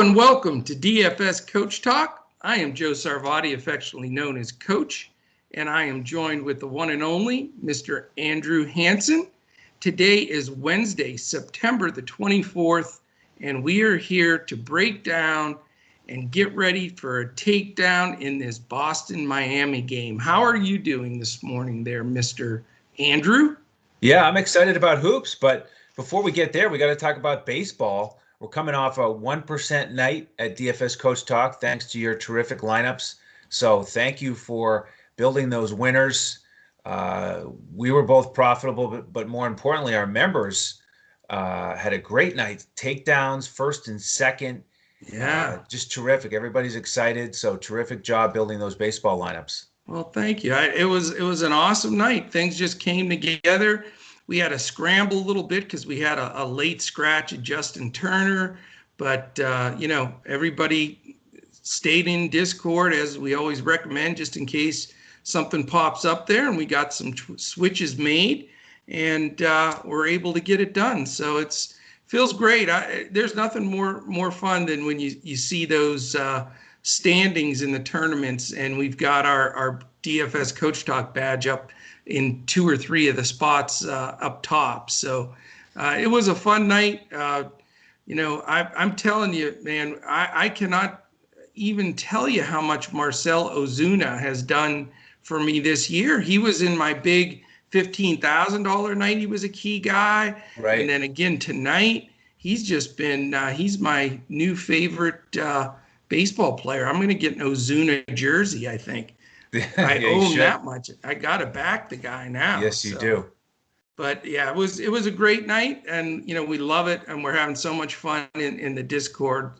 and welcome to DFS Coach Talk. I am Joe Sarvati, affectionately known as Coach, and I am joined with the one and only Mr. Andrew Hanson. Today is Wednesday, September the 24th, and we are here to break down and get ready for a takedown in this Boston-Miami game. How are you doing this morning there, Mr. Andrew? Yeah, I'm excited about hoops, but before we get there, we got to talk about baseball. We're coming off a 1% night at DFS Coach Talk, thanks to your terrific lineups. So thank you for building those winners. We were both profitable, but more importantly, our members had a great night. Takedowns, first and second. Yeah. Just terrific. Everybody's excited. So terrific job building those baseball lineups. Well, thank you. It was an awesome night. Things just came together. We had to scramble a little bit because we had a late scratch at Justin Turner, but everybody stayed in Discord, as we always recommend, just in case something pops up there, and we got some switches made, and we're able to get it done. So it feels great. There's nothing more fun than when you see those standings in the tournaments, and we've got our DFS Coach Talk badge up in 2 or 3 of the spots up top. So it was a fun night. I'm telling you, man, I cannot even tell you how much Marcell Ozuna has done for me this year. He was in my big $15,000 night. He was a key guy. Right. And then again tonight, he's just been, he's my new favorite baseball player. I'm going to get an Ozuna jersey, I think. I owe him that much. I got to back the guy now. Yes, you do. But yeah, it was a great night, and we love it, and we're having so much fun in the Discord.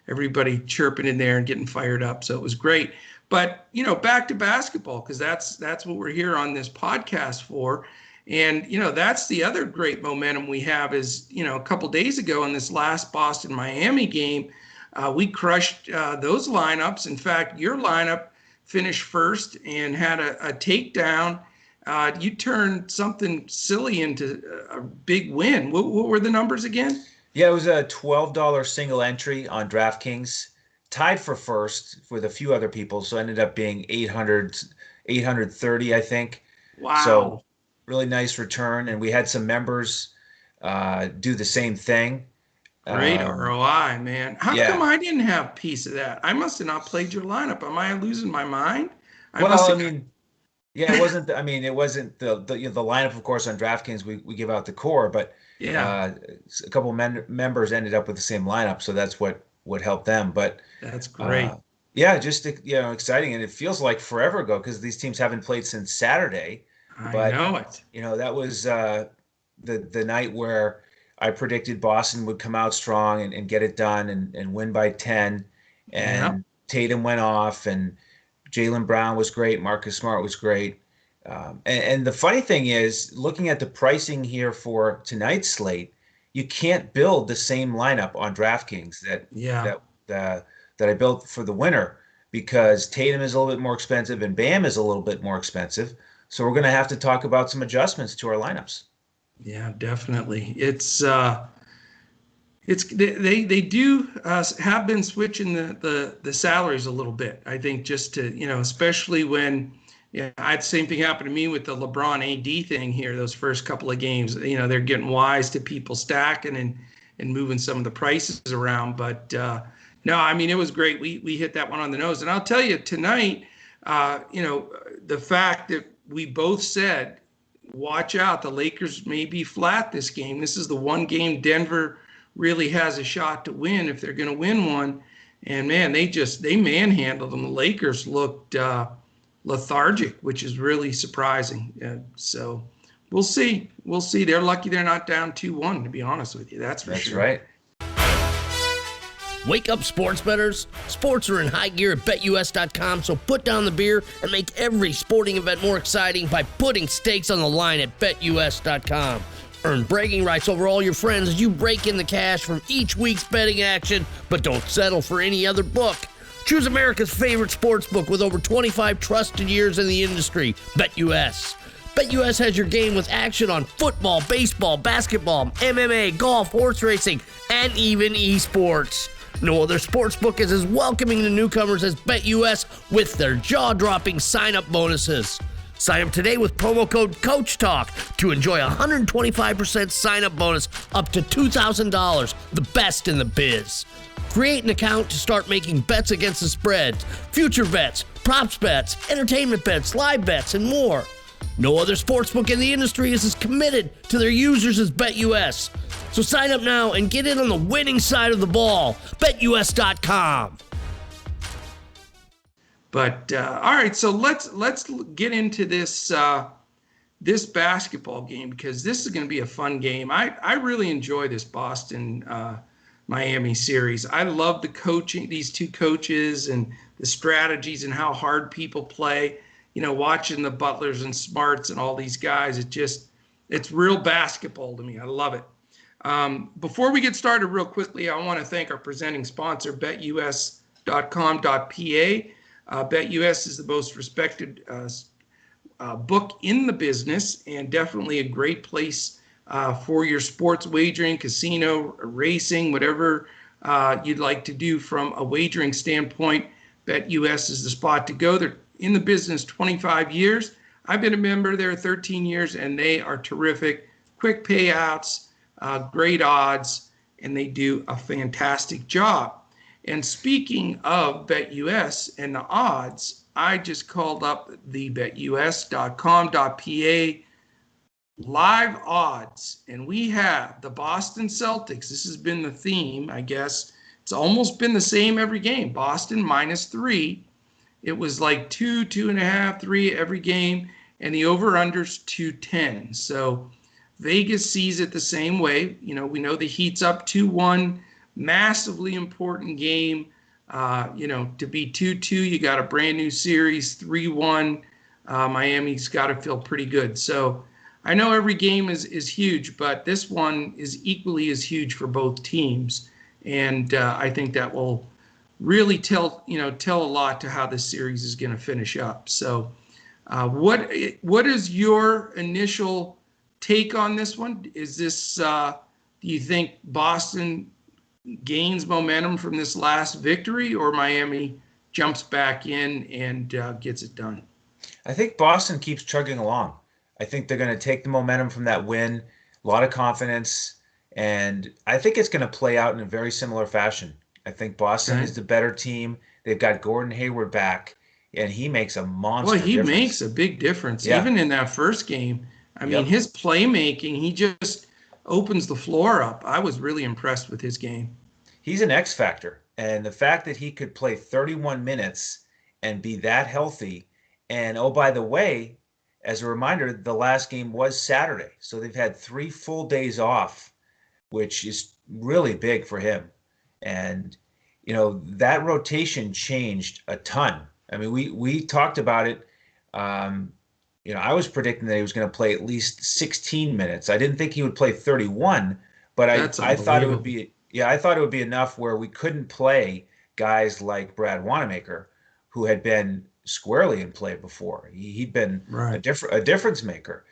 Everybody chirping in there and getting fired up, so it was great. But back to basketball, because that's what we're here on this podcast for. And that's the other great momentum we have is a couple days ago in this last Boston-Miami game, we crushed those lineups. In fact, your lineup finished first and had a takedown. You turned something silly into a big win. What were the numbers again? Yeah, it was a $12 single entry on DraftKings, tied for first with a few other people. So ended up being 830, I think. Wow. So really nice return. And we had some members do the same thing. Great ROI, man. How come I didn't have a piece of that? I must have not played your lineup. Am I losing my mind? It wasn't. It wasn't the lineup. Of course, on DraftKings, we give out the core, but a couple members ended up with the same lineup, so that's what helped them. But that's great. Just exciting, and it feels like forever ago because these teams haven't played since Saturday. I know it. That was the night where I predicted Boston would come out strong and get it done and win by 10. And Tatum went off, and Jaylen Brown was great. Marcus Smart was great. And the funny thing is, looking at the pricing here for tonight's slate, you can't build the same lineup on DraftKings that I built for the winner because Tatum is a little bit more expensive and Bam is a little bit more expensive. So we're going to have to talk about some adjustments to our lineups. Yeah, definitely. They do have been switching the salaries a little bit. I think just to especially when I had the same thing happen to me with the LeBron AD thing here. Those first couple of games, they're getting wise to people stacking and moving some of the prices around. But no, it was great. We hit that one on the nose. And I'll tell you tonight, the fact that we both said, watch out, the Lakers may be flat this game. This is the one game Denver really has a shot to win if they're going to win one. And man, they manhandled them. The Lakers looked lethargic, which is really surprising. So we'll see. They're lucky they're not down 2-1, to be honest with you. That's sure. That's right. Wake up, sports bettors. Sports are in high gear at BetUS.com, so put down the beer and make every sporting event more exciting by putting stakes on the line at BetUS.com. Earn bragging rights over all your friends as you rake in the cash from each week's betting action, but don't settle for any other book. Choose America's favorite sports book with over 25 trusted years in the industry, BetUS. BetUS has your game with action on football, baseball, basketball, MMA, golf, horse racing, and even esports. No other sportsbook is as welcoming to newcomers as BetUS with their jaw-dropping sign-up bonuses. Sign up today with promo code Coach Talk to enjoy a 125% sign-up bonus up to $2,000, the best in the biz. Create an account to start making bets against the spread, future bets, props bets, entertainment bets, live bets, and more. No other sportsbook in the industry is as committed to their users as BetUS. So sign up now and get in on the winning side of the ball. BetUS.com. But all right, so let's get into this this basketball game, because this is going to be a fun game. I really enjoy this Boston Miami series. I love the coaching, these two coaches, and the strategies and how hard people play. You know, watching the Butlers and Smarts and all these guys, it's real basketball to me. I love it. Before we get started, real quickly, I want to thank our presenting sponsor, BetUS.com.pa. BetUS is the most respected book in the business, and definitely a great place for your sports wagering, casino, racing, whatever you'd like to do from a wagering standpoint. BetUS is the spot to go. They're in the business 25 years. I've been a member there 13 years, and they are terrific. Quick payouts, great odds, and they do a fantastic job. And speaking of BetUS and the odds, I just called up the BetUS.com.pa live odds, and we have the Boston Celtics. This has been the theme, I guess. It's almost been the same every game. Boston -3. It was like 2, 2.5, 3 every game, and the over-under's 210. So Vegas sees it the same way. You know, we know the Heat's up 2-1. Massively important game. To be 2-2, you got a brand new series. 3-1, Miami's got to feel pretty good. So I know every game is huge, but this one is equally as huge for both teams, and I think that will really tell a lot to how this series is going to finish up. So, what is your initial take on this one? Is this do you think Boston gains momentum from this last victory, or Miami jumps back in and gets it done? I think Boston keeps chugging along. I think they're going to take the momentum from that win, a lot of confidence, and I think it's going to play out in a very similar fashion. I think Boston is the better team. They've got Gordon Hayward back, and he makes a monster difference. Well, he makes a big difference. Yeah. Even in that first game. I mean, his playmaking, he just opens the floor up. I was really impressed with his game. He's an X factor, and the fact that he could play 31 minutes and be that healthy, and oh, by the way, as a reminder, the last game was Saturday, so they've had 3 full days off, which is really big for him. And that rotation changed a ton. I mean, we talked about it. I was predicting that he was going to play at least 16 minutes. I didn't think he would play 31, but I thought it would be enough where we couldn't play guys like Brad Wanamaker, who had been squarely in play before. He'd been a difference maker.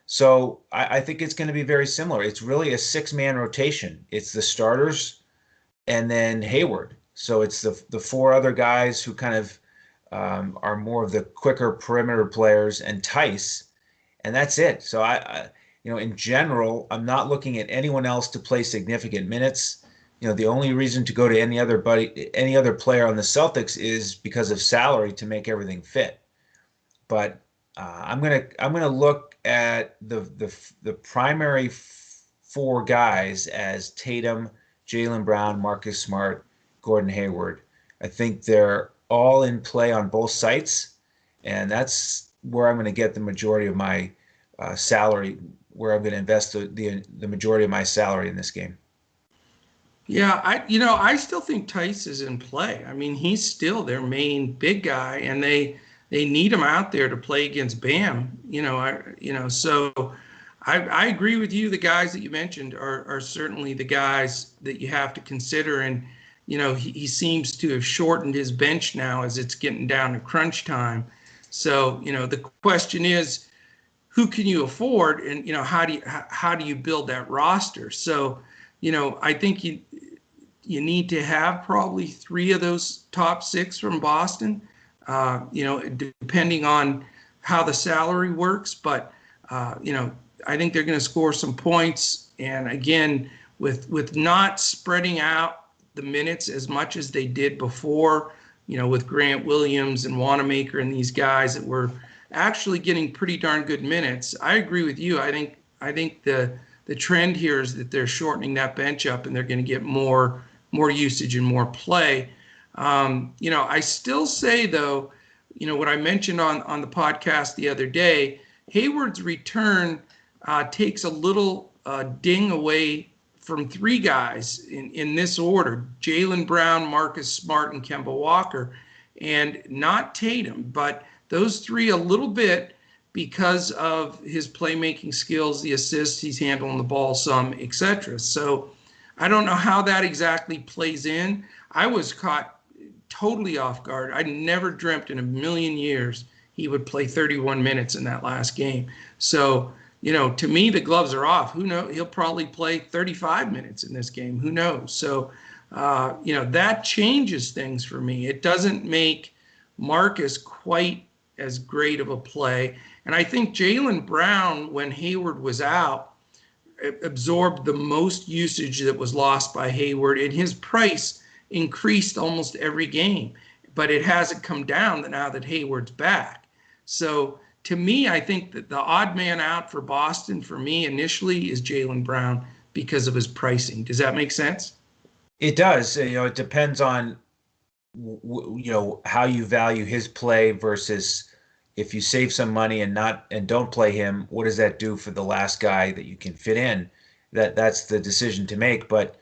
So I think it's going to be very similar. It's really a 6-man rotation. It's the starters and then Hayward. So it's the 4 other guys who kind of are more of the quicker perimeter players, and Tice, and that's it. So in general, I'm not looking at anyone else to play significant minutes. The only reason to go to any other player on the Celtics is because of salary to make everything fit. But I'm gonna look at the primary 4 guys as Tatum, Jaylen Brown, Marcus Smart, Gordon Hayward. I think they're all in play on both sites, and that's where I'm going to get the majority of my salary, where I'm going to invest the majority of my salary in this game. Yeah, I still think Tice is in play. I mean, he's still their main big guy, and they need him out there to play against Bam. So I agree with you. The guys that you mentioned are certainly the guys that you have to consider, and he seems to have shortened his bench now as it's getting down to crunch time. So the question is, who can you afford, and how do you build that roster? So I think you need to have probably 3 of those top 6 from Boston, depending on how the salary works. But, I think they're going to score some points. And again, with not spreading out the minutes as much as they did before, with Grant Williams and Wanamaker and these guys that were actually getting pretty darn good minutes. I agree with you. I think the trend here is that they're shortening that bench up and they're going to get more usage and more play. I still say, though, what I mentioned on the podcast the other day, Hayward's return takes a little ding away from 3 guys in this order: Jaylen Brown, Marcus Smart, and Kemba Walker, and not Tatum, but those 3 a little bit because of his playmaking skills, the assists, he's handling the ball some, etc. So I don't know how that exactly plays in. I was caught totally off guard. I never dreamt in a million years he would play 31 minutes in that last game. So, to me, the gloves are off. Who knows? He'll probably play 35 minutes in this game. Who knows? So, that changes things for me. It doesn't make Marcus quite as great of a play. And I think Jaylen Brown, when Hayward was out, absorbed the most usage that was lost by Hayward, and his price increased almost every game. But it hasn't come down now that Hayward's back. So, to me, I think that the odd man out for Boston, for me, initially, is Jaylen Brown because of his pricing. Does that make sense? It does. It depends on, how you value his play versus if you save some money and don't play him, what does that do for the last guy that you can fit in? That's the decision to make. But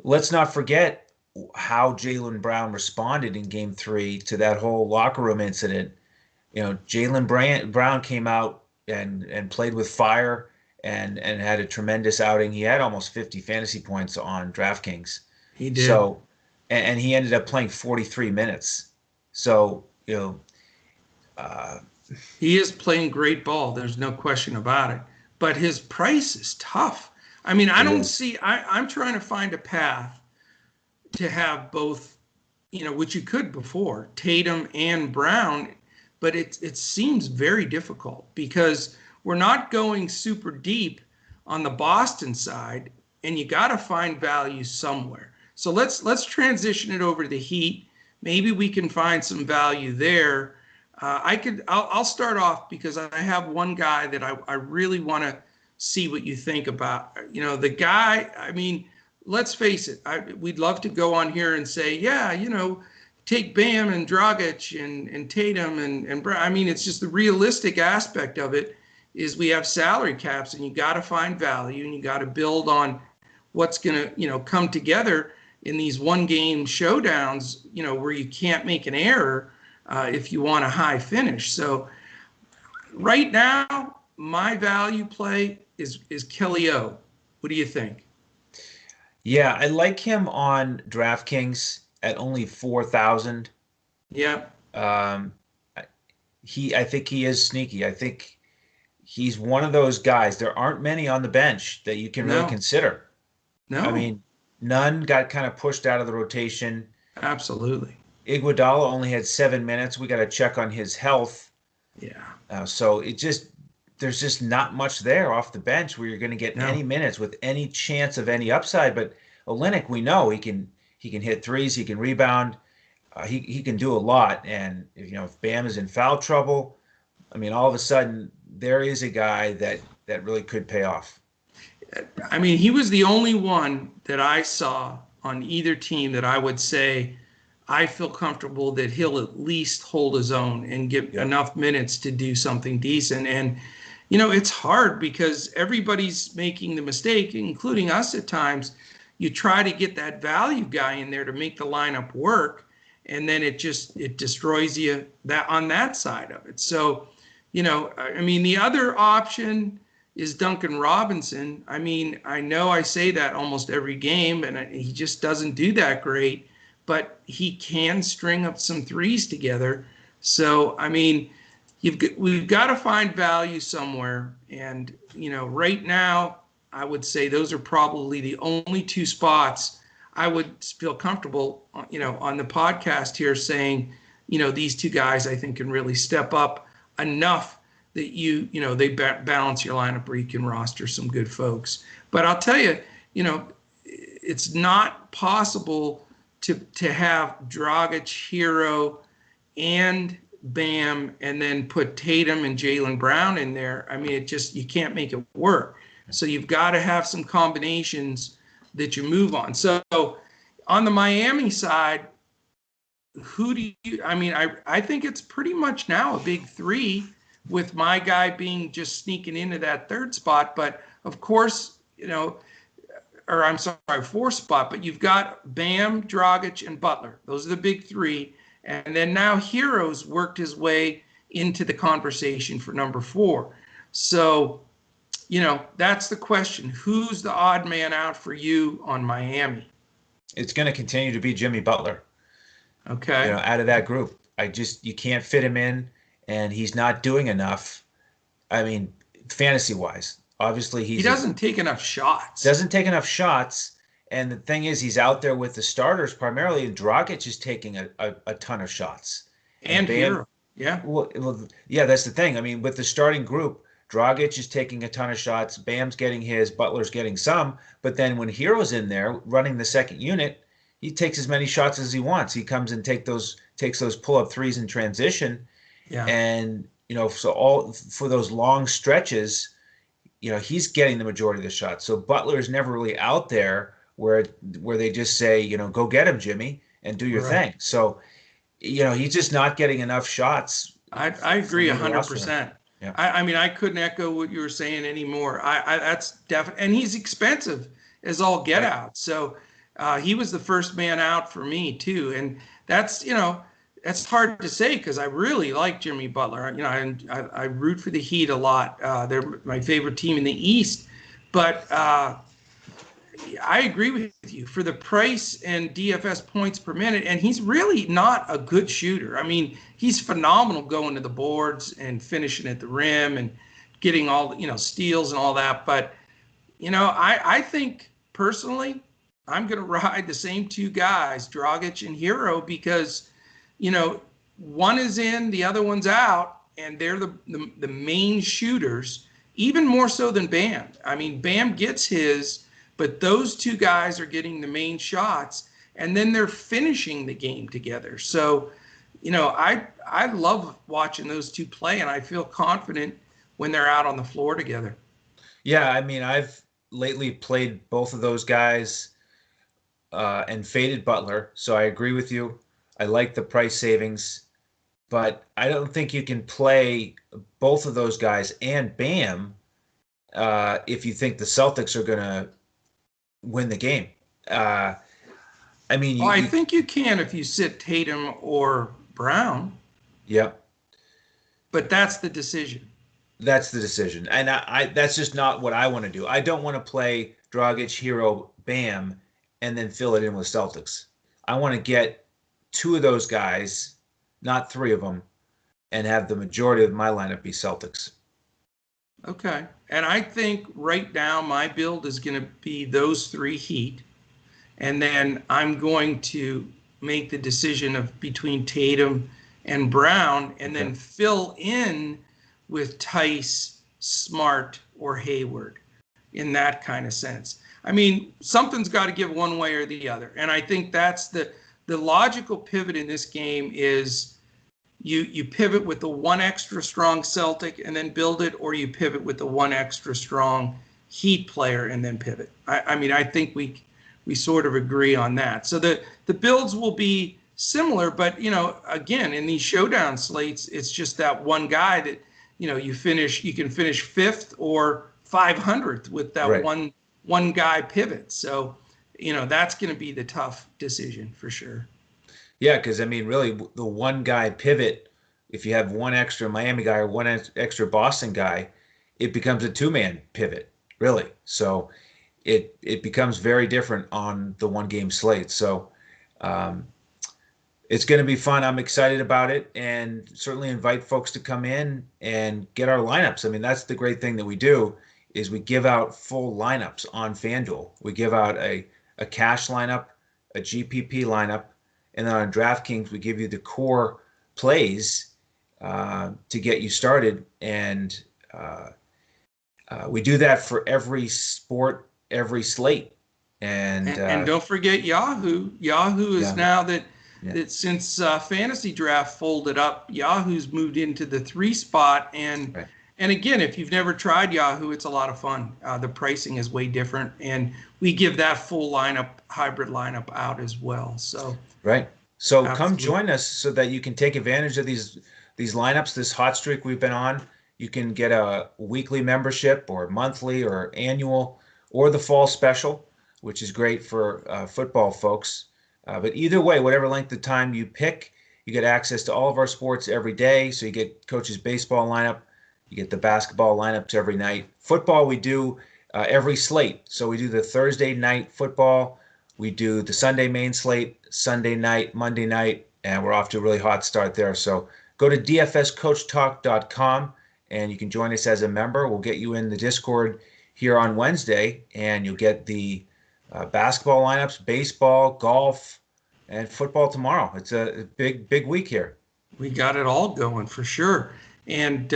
let's not forget how Jaylen Brown responded in Game 3 to that whole locker room incident. Jaylen Brown came out and played with fire and had a tremendous outing. He had almost 50 fantasy points on DraftKings. He did. So, and he ended up playing 43 minutes. So, he is playing great ball. There's no question about it. But his price is tough. I mean, I'm trying to find a path to have both, which you could before, Tatum and Brown. But it seems very difficult because we're not going super deep on the Boston side, and you got to find value somewhere. So let's transition it over to the Heat. Maybe we can find some value there. I'll start off because I have one guy that I really want to see what you think about. The guy. I mean, let's face it. We'd love to go on here and say, take Bam and Dragic and Tatum and Brown. I mean, it's just the realistic aspect of it is we have salary caps, and you got to find value, and you got to build on what's going to, come together in these one-game showdowns, where you can't make an error if you want a high finish. So right now, my value play is Kelly O. What do you think? Yeah, I like him on DraftKings at only 4,000. Yeah. I think he is sneaky. I think he's one of those guys. There aren't many on the bench that you can really consider. No. I mean, none got kind of pushed out of the rotation. Absolutely. Iguodala only had 7 minutes. We got to check on his health. Yeah. So there's just not much there off the bench where you're going to get any minutes with any chance of any upside. But Olynyk, we know he can hit threes, he can rebound, he can do a lot. And if Bam is in foul trouble, I mean, all of a sudden there is a guy that really could pay off. I mean, he was the only one that I saw on either team that I would say I feel comfortable that he'll at least hold his own and get enough minutes to do something decent. And it's hard because everybody's making the mistake, including us at times. You try to get that value guy in there to make the lineup work, and then it destroys you on that side of it. So, I mean, the other option is Duncan Robinson. I mean, I know I say that almost every game, and he just doesn't do that great, but he can string up some threes together. So, I mean, we've got to find value somewhere. And, right now, I would say those are probably the only 2 spots I would feel comfortable, on the podcast here saying, these two guys I think can really step up enough that they balance your lineup where you can roster some good folks. But I'll tell you, it's not possible to have Dragic, Hero, and Bam, and then put Tatum and Jaylen Brown in there. I mean, you can't make it work. So you've got to have some combinations that you move on. So on the Miami side, I think it's pretty much now a big three, with my guy being just sneaking into that third spot. But of course, fourth spot, but you've got Bam, Dragic, and Butler. Those are the big three. And then now Hero's worked his way into the conversation for number 4. So, that's the question. Who's the odd man out for you on Miami? It's going to continue to be Jimmy Butler. Okay. Out of that group. You can't fit him in, and he's not doing enough. I mean, fantasy-wise. Obviously, he doesn't take enough shots. And the thing is, he's out there with the starters primarily, and Dragic is taking a ton of shots. And Hero. Yeah. Well, yeah, that's the thing. I mean, with the starting group, Dragic is taking a ton of shots. Bam's getting his. Butler's getting some. But then when Hero's in there running the second unit, he takes as many shots as he wants. He comes and takes those pull-up threes in transition. Yeah. And, so for those long stretches, he's getting the majority of the shots. So Butler is never really out there where they just say, go get him, Jimmy, and do your thing. So, he's just not getting enough shots. I agree 100%. Yeah. I couldn't echo what you were saying anymore. That's definitely, and he's expensive as all get out. So he was the first man out for me too. And that's, that's hard to say because I really like Jimmy Butler. I root for the Heat a lot. They're my favorite team in the East. But I agree with you for the price and DFS points per minute. And he's really not a good shooter. I mean, he's phenomenal going to the boards and finishing at the rim and getting all the, steals and all that. But, I think personally, I'm going to ride the same two guys, Dragic and Hero, because, one is in, the other one's out, and they're the main shooters, even more so than Bam. I mean, Bam gets his, but those two guys are getting the main shots, and then they're finishing the game together. So, I love watching those two play, and I feel confident when they're out on the floor together. Yeah, I mean, I've lately played both of those guys and faded Butler, so I agree with you. I like the price savings, but I don't think you can play both of those guys and Bam if you think the Celtics are going to win the game. I think you can if you sit Tatum or Brown. Yeah. But that's the decision. That's the decision. And I that's just not what I want to do. I don't want to play Dragic, Hero, Bam, and then fill it in with Celtics. I want to get 2 of those guys, not 3 of them, and have the majority of my lineup be Celtics. Okay. And I think right now my build is going to be those 3 Heat. And then I'm going to make the decision of between Tatum and Brown, and then fill in with Tice, Smart, or Hayward in that kind of sense. I mean, something's got to give one way or the other. And I think that's the logical pivot in this game is you pivot with the one extra strong Celtic and then build it, or you pivot with the one extra strong Heat player and then pivot. I think we sort of agree on that. So the builds will be similar, but, again, in these showdown slates, it's just that one guy that, you can finish 5th or 500th with that one guy pivot. So, that's going to be the tough decision for sure. Yeah, because, really, the one guy pivot, if you have one extra Miami guy or one extra Boston guy, it becomes a 2-man pivot, really. So it becomes very different on the one-game slate. So it's going to be fun. I'm excited about it, and certainly invite folks to come in and get our lineups. That's the great thing that we do is we give out full lineups on FanDuel. We give out a cash lineup, a GPP lineup, and then on DraftKings we give you the core plays to get you started. And we do that for every sport, every slate. And don't forget Yahoo. Yahoo is now that since Fantasy Draft folded up, Yahoo's moved into the 3 spot. And again, if you've never tried Yahoo, it's a lot of fun. The pricing is way different, and we give that full lineup, hybrid lineup out as well. So So come join us so that you can take advantage of these lineups, this hot streak we've been on. You can get a weekly membership or monthly or annual or the fall special, which is great for football folks. But either way, whatever length of time you pick, you get access to all of our sports every day. So you get Coach's baseball lineup, you get the basketball lineups every night. Football, we do every slate. So we do the Thursday night football, we do the Sunday main slate, Sunday night, Monday night, and we're off to a really hot start there. So go to DFSCoachTalk.com and you can join us as a member. We'll get you in the Discord here on Wednesday, and you'll get the basketball lineups, baseball, golf, and football tomorrow. It's a big week here. We got it all going for sure. And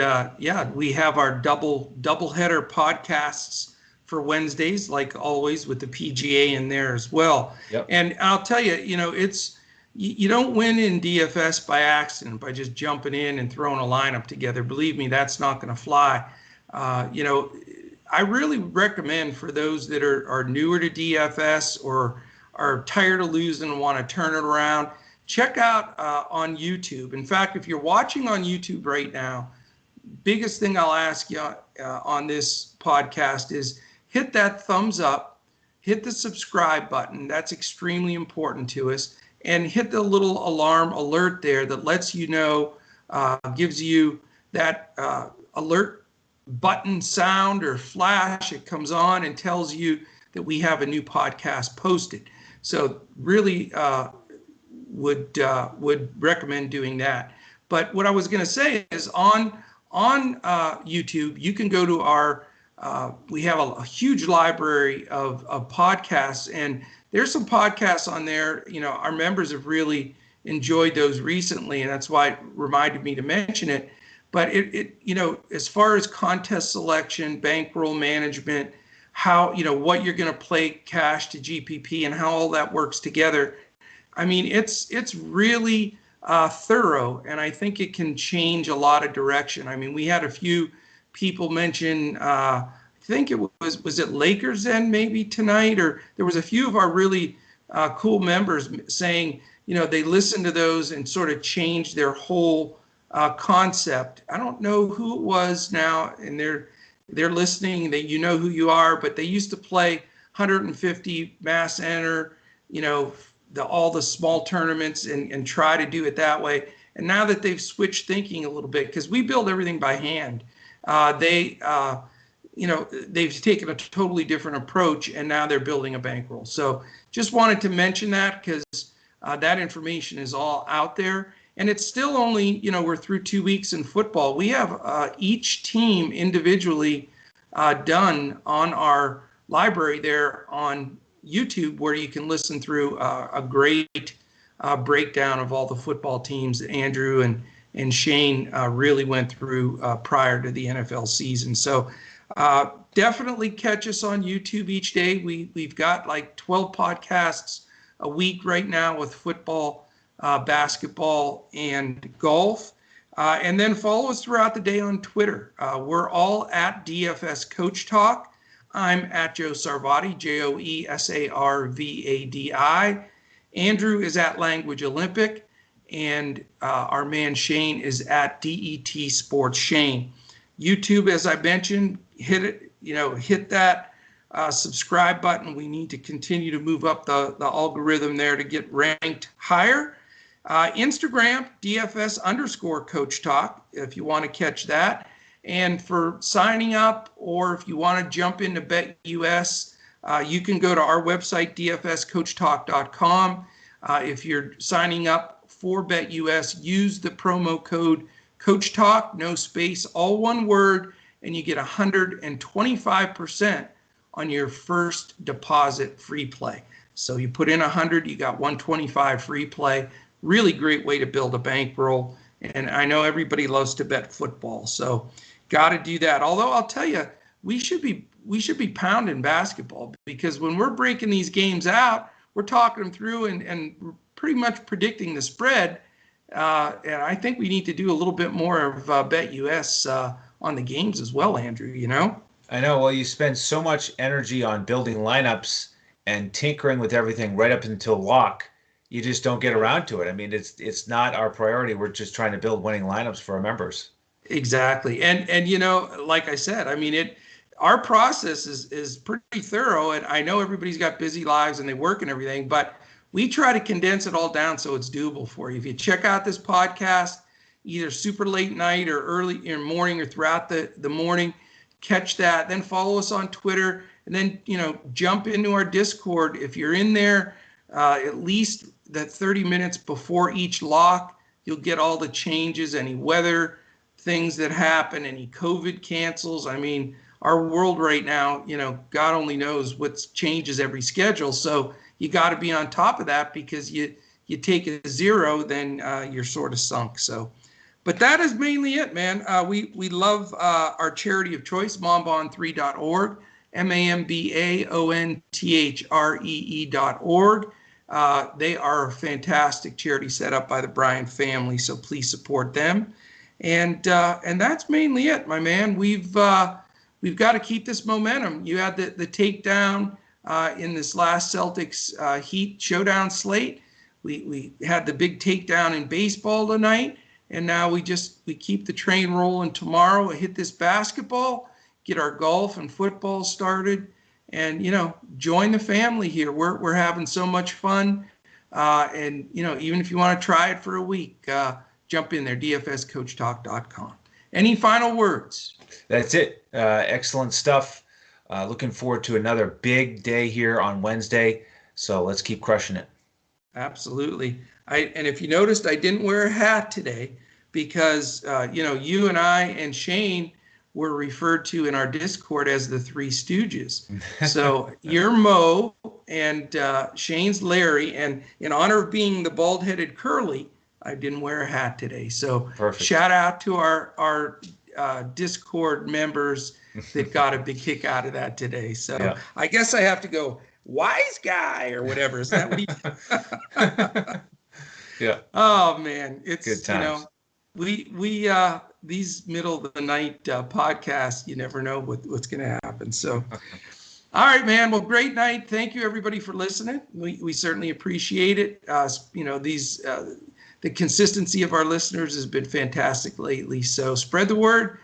we have our double header podcasts for Wednesdays, like always, with the PGA in there as well. Yep. And I'll tell you, it's you don't win in DFS by accident, by just jumping in and throwing a lineup together. Believe me, that's not going to fly. I really recommend for those that are newer to DFS or are tired of losing and want to turn it around, check out on YouTube. In fact, if you're watching on YouTube right now, biggest thing I'll ask you on this podcast is hit that thumbs up, hit the subscribe button. That's extremely important to us. And hit the little alarm alert there that lets you know, gives you that alert button sound or flash. It comes on and tells you that we have a new podcast posted. So really would recommend doing that. But what I was going to say is on YouTube, you can go to our we have a huge library of podcasts, and there's some podcasts on there. Our members have really enjoyed those recently, and that's why it reminded me to mention it. But it as far as contest selection, bankroll management, how, what you're going to play cash to GPP and how all that works together. I mean, it's really thorough, and I think it can change a lot of direction. I mean, we had a few people mention, I think it was it Lakers then maybe tonight, or there was a few of our really cool members saying, they listened to those and sort of changed their whole concept. I don't know who it was now, and they're listening, that who you are, but they used to play 150 mass enter, all the small tournaments and try to do it that way. And now that they've switched thinking a little bit, because we build everything by hand, they've taken a totally different approach, and now they're building a bankroll. So just wanted to mention that, because that information is all out there. And it's still only, we're through 2 weeks in football. We have each team individually done on our library there on YouTube, where you can listen through a great breakdown of all the football teams that Andrew and Shane really went through prior to the NFL season. So definitely catch us on YouTube each day. We've got like 12 podcasts a week right now with football, basketball, and golf. And then follow us throughout the day on Twitter. We're all at DFS Coach Talk. I'm at Joe Sarvadi, JoeSarvadi. Andrew is at Language Olympic, and our man Shane is at DET Sports Shane. YouTube, as I mentioned, hit it. Hit that subscribe button. We need to continue to move up the algorithm there to get ranked higher. Instagram, DFS_Coach Talk, if you want to catch that. And for signing up, or if you want to jump into BetUS, you can go to our website, DFSCoachTalk.com. If you're signing up for BetUS, use the promo code CoachTalk, no space, all one word, and you get 125% on your first deposit free play. So you put in 100, you got 125 free play. Really great way to build a bankroll. And I know everybody loves to bet football, so got to do that. Although I'll tell you, we should be pounding basketball, because when we're breaking these games out, we're talking them through and pretty much predicting the spread. And I think we need to do a little bit more of BetUS on the games as well, Andrew, you know? I know. Well, you spend so much energy on building lineups and tinkering with everything right up until lock. You just don't get around to it. I mean, it's not our priority. We're just trying to build winning lineups for our members. Exactly. And you know, like I said, I mean, our process is pretty thorough, and I know everybody's got busy lives and they work and everything, but we try to condense it all down so it's doable for you. If you check out this podcast, either super late night or early in the morning or throughout the morning, catch that, then follow us on Twitter, and then, you know, jump into our Discord. If you're in there at least that 30 minutes before each lock, you'll get all the changes, any weather things that happen, any COVID cancels. I mean, our world right now, you know, God only knows what changes every schedule. So you got to be on top of that, because you take a zero, then you're sort of sunk. So, but that is mainly it, man. We love our charity of choice, mambon3.org, MAMBAONTHREE.org. They are a fantastic charity set up by the Bryan family, so please support them. And that's mainly it, my man. We've got to keep this momentum. You had the takedown in this last Celtics Heat showdown slate. We had the big takedown in baseball tonight, and now we keep the train rolling tomorrow. We hit this basketball, get our golf and football started, and, you know, join the family here. We're having so much fun, and, you know, even if you want to try it for a week, jump in there, DFSCoachTalk.com. Any final words? That's it. Excellent stuff. Looking forward to another big day here on Wednesday. So let's keep crushing it. Absolutely. And if you noticed, I didn't wear a hat today because, you know, you and I and Shane were referred to in our Discord as the Three Stooges. So you're Mo and Shane's Larry. And in honor of being the bald-headed Curly, I didn't wear a hat today. So perfect. Shout out to our Discord members that got a big kick out of that today. So yeah. I guess I have to go wise guy or whatever. Is that what he? Yeah. Oh man, it's good times. You know, we these middle of the night podcasts, you never know what's going to happen. So, all right, man. Well, great night. Thank you everybody for listening. We certainly appreciate it. You know, the consistency of our listeners has been fantastic lately. So spread the word.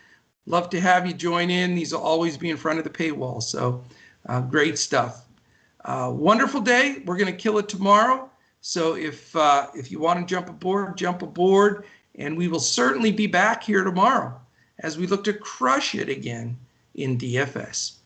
Love to have you join in. These will always be in front of the paywall. So great stuff. Wonderful day. We're going to kill it tomorrow. So if you want to jump aboard. And we will certainly be back here tomorrow as we look to crush it again in DFS.